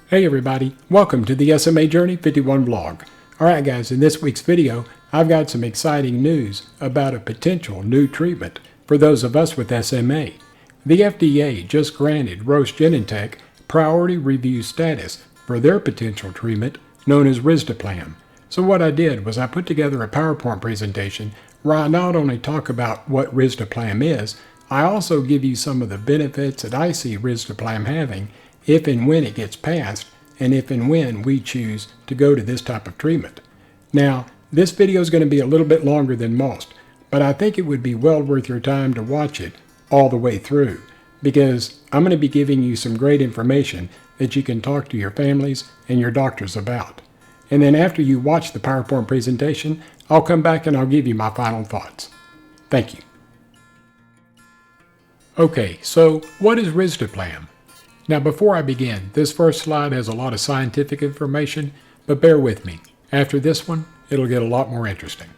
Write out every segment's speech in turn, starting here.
Hey everybody, welcome to the SMA Journey 51 vlog. Alright guys, in this week's video, I've got some exciting news about a potential new treatment for those of us with SMA. The FDA just granted Roche Genentech priority review status for their potential treatment known as Risdiplam. So what I did was I put together a PowerPoint presentation where I not only talk about what Risdiplam is, I also give you some of the benefits that I see Risdiplam having if and when it gets passed, and if and when we choose to go to this type of treatment. Now, this video is going to be a little bit longer than most, but I think it would be well worth your time to watch it all the way through, because I'm going to be giving you some great information that you can talk to your families and your doctors about. And then after you watch the PowerPoint presentation, I'll come back and I'll give you my final thoughts. Thank you. Okay, so what is Risdiplam? Now before I begin, this first slide has a lot of scientific information, but bear with me. After this one, it'll get a lot more interesting.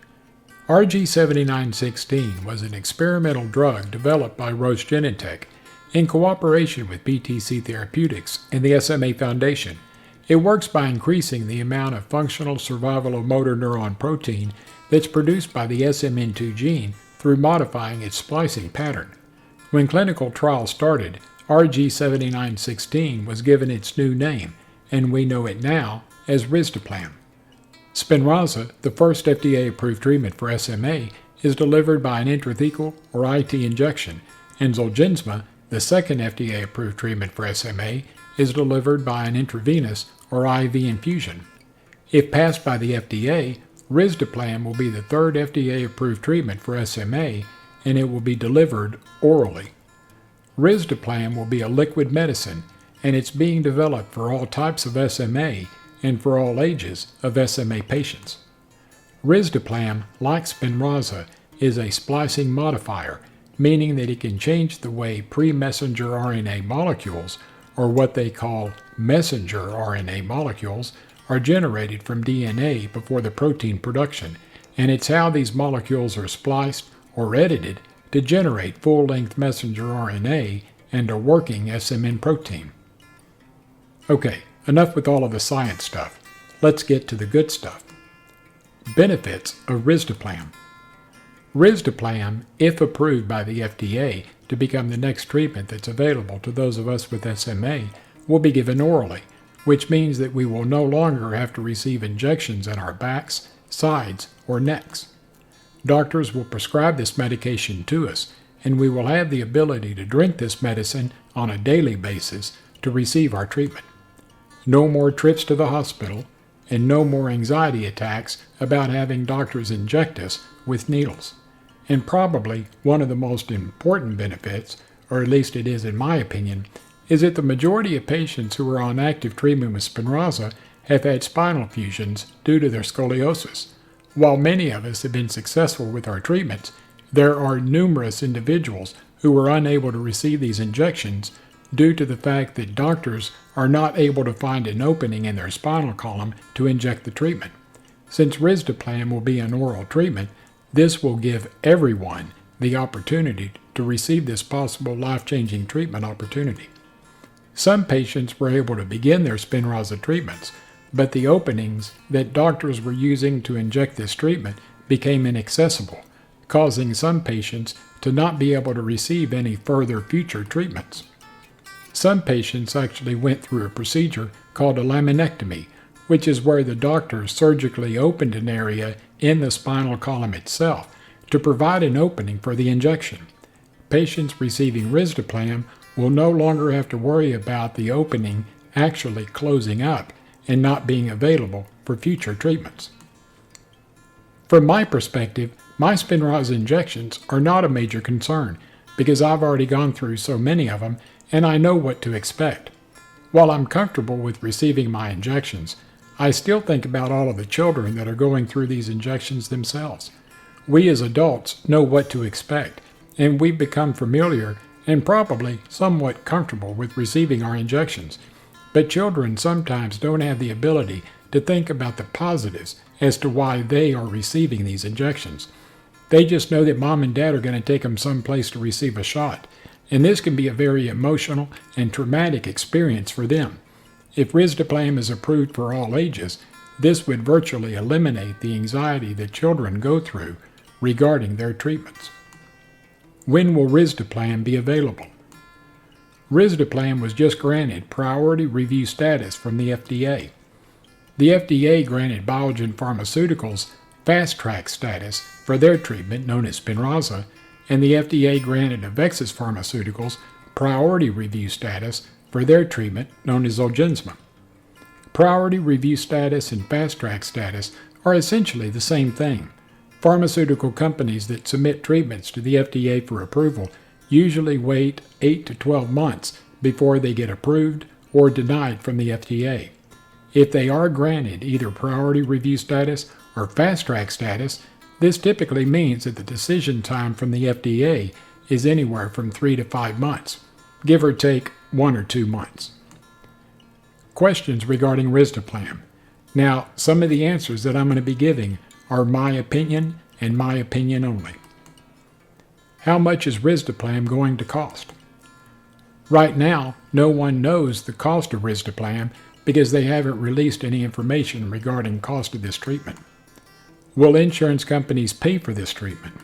RG7916 was an experimental drug developed by Roche Genentech in cooperation with BTC Therapeutics and the SMA Foundation. It works by increasing the amount of functional survivalomotor neuron protein that's produced by the SMN2 gene through modifying its splicing pattern. When clinical trials started, RG7916 was given its new name, and we know it now as Risdiplam. Spinraza, the first FDA-approved treatment for SMA, is delivered by an intrathecal or IT injection, and Zolgensma, the second FDA-approved treatment for SMA, is delivered by an intravenous or IV infusion. If passed by the FDA, Risdiplam will be the third FDA-approved treatment for SMA, and it will be delivered orally. Risdiplam will be a liquid medicine, and it's being developed for all types of SMA and for all ages of SMA patients. Risdiplam, like Spinraza, is a splicing modifier, meaning that it can change the way pre-messenger RNA molecules, or what they call messenger RNA molecules, are generated from DNA before the protein production, and it's how these molecules are spliced or edited to generate full-length messenger RNA and a working SMN protein. Okay, enough with all of the science stuff. Let's get to the good stuff. Benefits of Risdiplam. Risdiplam, if approved by the FDA to become the next treatment that's available to those of us with SMA, will be given orally, which means that we will no longer have to receive injections in our backs, sides, or necks. Doctors will prescribe this medication to us, and we will have the ability to drink this medicine on a daily basis to receive our treatment. No more trips to the hospital, and no more anxiety attacks about having doctors inject us with needles. And probably one of the most important benefits, or at least it is in my opinion, is that the majority of patients who are on active treatment with Spinraza have had spinal fusions due to their scoliosis. While many of us have been successful with our treatments, there are numerous individuals who are unable to receive these injections due to the fact that doctors are not able to find an opening in their spinal column to inject the treatment. Since Risdiplam will be an oral treatment, this will give everyone the opportunity to receive this possible life-changing treatment opportunity. Some patients were able to begin their Spinraza treatments, but the openings that doctors were using to inject this treatment became inaccessible, causing some patients to not be able to receive any further future treatments. Some patients actually went through a procedure called a laminectomy, which is where the doctor surgically opened an area in the spinal column itself to provide an opening for the injection. Patients receiving Risdiplam will no longer have to worry about the opening actually closing up and not being available for future treatments. From my perspective, my Spinraza injections are not a major concern because I've already gone through so many of them and I know what to expect. While I'm comfortable with receiving my injections, I still think about all of the children that are going through these injections themselves. We as adults know what to expect, and we've become familiar and probably somewhat comfortable with receiving our injections. But children sometimes don't have the ability to think about the positives as to why they are receiving these injections. They just know that mom and dad are going to take them someplace to receive a shot, and this can be a very emotional and traumatic experience for them. If Risdiplam is approved for all ages, this would virtually eliminate the anxiety that children go through regarding their treatments. When will Risdiplam be available? Risdiplam was just granted priority review status from the FDA. The FDA granted Biogen Pharmaceuticals Fast Track status for their treatment known as Spinraza, and the FDA granted Avexis Pharmaceuticals priority review status for their treatment known as Zolgensma. Priority review status and fast track status are essentially the same thing. Pharmaceutical companies that submit treatments to the FDA for approval usually wait 8 to 12 months before they get approved or denied from the FDA. If they are granted either priority review status or fast track status, this typically means that the decision time from the FDA is anywhere from 3 to 5 months, give or take 1 or 2 months. Questions regarding Risdiplam. Now, some of the answers that I'm going to be giving are my opinion and my opinion only. How much is Risdiplam going to cost? Right now, no one knows the cost of Risdiplam because they haven't released any information regarding cost of this treatment. Will insurance companies pay for this treatment?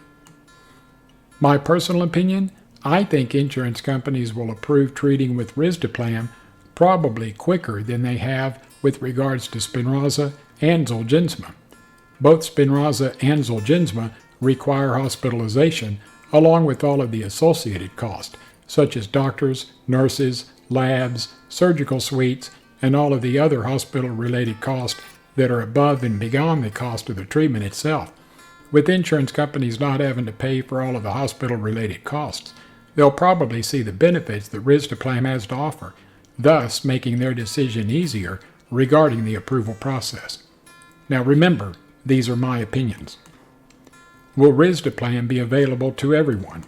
My personal opinion, I think insurance companies will approve treating with Risdiplam probably quicker than they have with regards to Spinraza and Zolgensma. Both Spinraza and Zolgensma require hospitalization along with all of the associated costs, such as doctors, nurses, labs, surgical suites, and all of the other hospital-related costs that are above and beyond the cost of the treatment itself. With insurance companies not having to pay for all of the hospital-related costs, they'll probably see the benefits that Risdiplam has to offer, thus making their decision easier regarding the approval process. Now remember, these are my opinions. Will Risdiplam be available to everyone?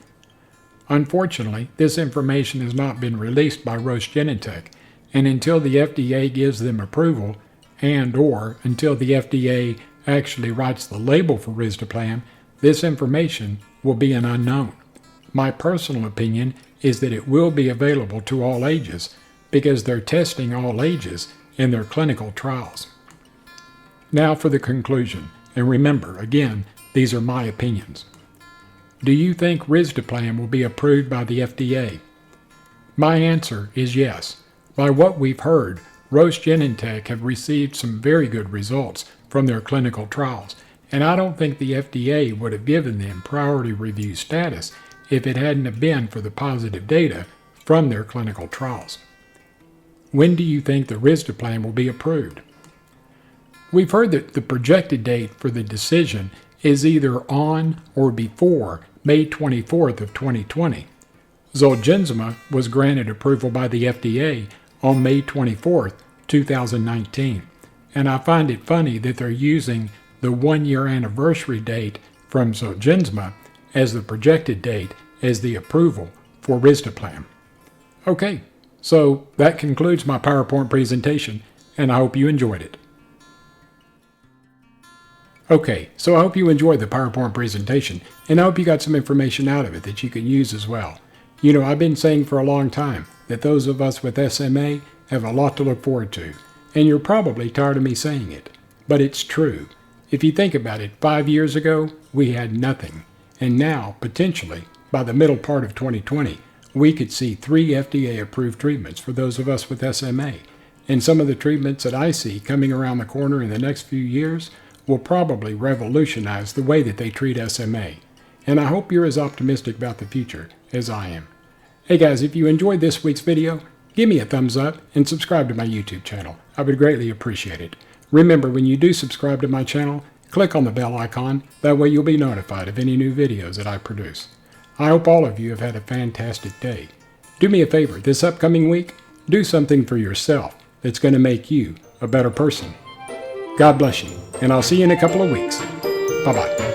Unfortunately, this information has not been released by Roche Genentech, and until the FDA gives them approval, and/or until the FDA actually writes the label for Risdiplam, this information will be an unknown. My personal opinion is that it will be available to all ages because they're testing all ages in their clinical trials. Now for the conclusion, and remember, again, these are my opinions. Do you think Risdiplam will be approved by the FDA? My answer is yes. By what we've heard, Roche Genentech have received some very good results from their clinical trials, and I don't think the FDA would have given them priority review status if it hadn't have been for the positive data from their clinical trials. When do you think the Risdiplam will be approved? We've heard that the projected date for the decision is either on or before May 24th of 2020. Zolgensma was granted approval by the FDA on May 24th, 2019, and I find it funny that they're using the 1-year anniversary date from Zolgensma as the projected date as the approval for Risdiplam. Okay, so that concludes my PowerPoint presentation, and I hope you enjoyed it. Okay, so I hope you enjoyed the PowerPoint presentation, and I hope you got some information out of it that you can use as well. You know, I've been saying for a long time that those of us with SMA have a lot to look forward to, and you're probably tired of me saying it, but it's true. If you think about it, 5 years ago, we had nothing, and now, potentially, by the middle part of 2020, we could see 3 FDA-approved treatments for those of us with SMA, and some of the treatments that I see coming around the corner in the next few years will probably revolutionize the way that they treat SMA. And I hope you're as optimistic about the future as I am. Hey guys, if you enjoyed this week's video, give me a thumbs up and subscribe to my YouTube channel. I would greatly appreciate it. Remember, when you do subscribe to my channel, click on the bell icon. That way you'll be notified of any new videos that I produce. I hope all of you have had a fantastic day. Do me a favor, this upcoming week, do something for yourself that's going to make you a better person. God bless you, and I'll see you in a couple of weeks. Bye-bye.